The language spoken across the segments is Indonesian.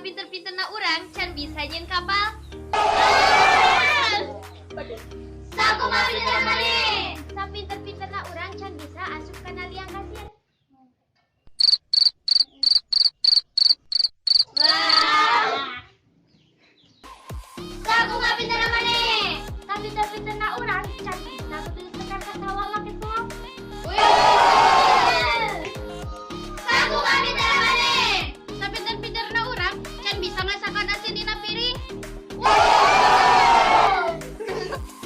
Sapinter-pinterna urang can bisa nyeun kapal. Sakumaha pinter maneh. Sapinter-pinterna urang can bisa asup kana liang kasir. Sakumaha pinter maneh. Sapinter-pinterna urang can bisa tulis tekan katawa make kop. Sakumaha pinter maneh. Sapinter-pinterna urang can bisa masakan asin dina piring.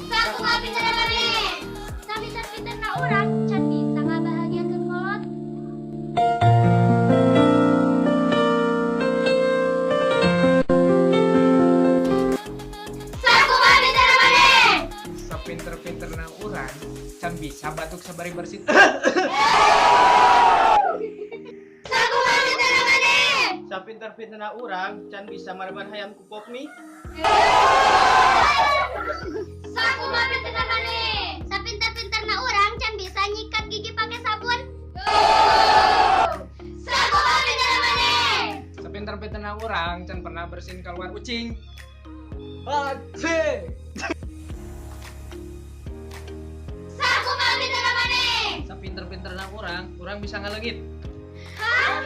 Sakumaha pinter maneh. Sapinter-pinterna urang can bisa ngabahagiakeun kolot. Sakumaha pinter maneh. Sapinter-pinterna urang can bisa batuk sabari bersin. Sakumaha pinter maneh. Sapinter-pinterna urang can bisa mareban hayam ku popmi. Sakumaha pinter maneh. Sapinter-pinterna urang can bisa nyikat gigi pakai sabun. Sakumaha pinter maneh. Sapinter-pinterna urang can pernah bersihin keluar ucing. Aceh. Sakumaha pinter maneh. Sapinter-pinterna urang bisa ngaleungit. Hah?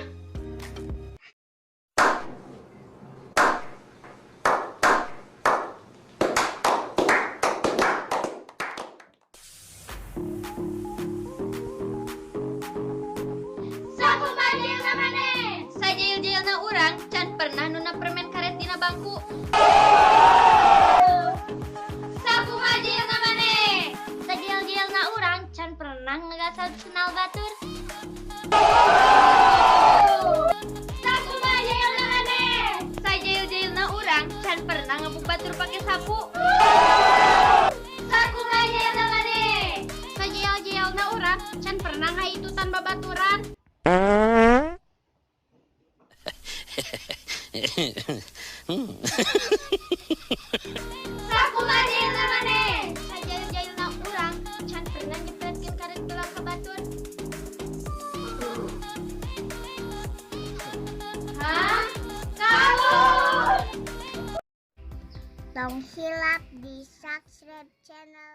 Sakumaha jailna maneh. Sajail-jailna urang can pernah nuna permen karet dina bangku. Sakumaha jailna maneh. Sajail-jailna urang can pernah ngegasal senal batur. Sakumaha jailna maneh. Sajail-jailna urang can pernah ngebuk batur pakai sapu. Sakumaha jailna maneh. Sajail-jailna urang can pernah ngaitutan babaturan. Sakumaha jailna maneh. Sajail-jailna urang can pernah nyepetkeun karet gelang ka batur. Hah? Kamu? Tong silap di subscribe channel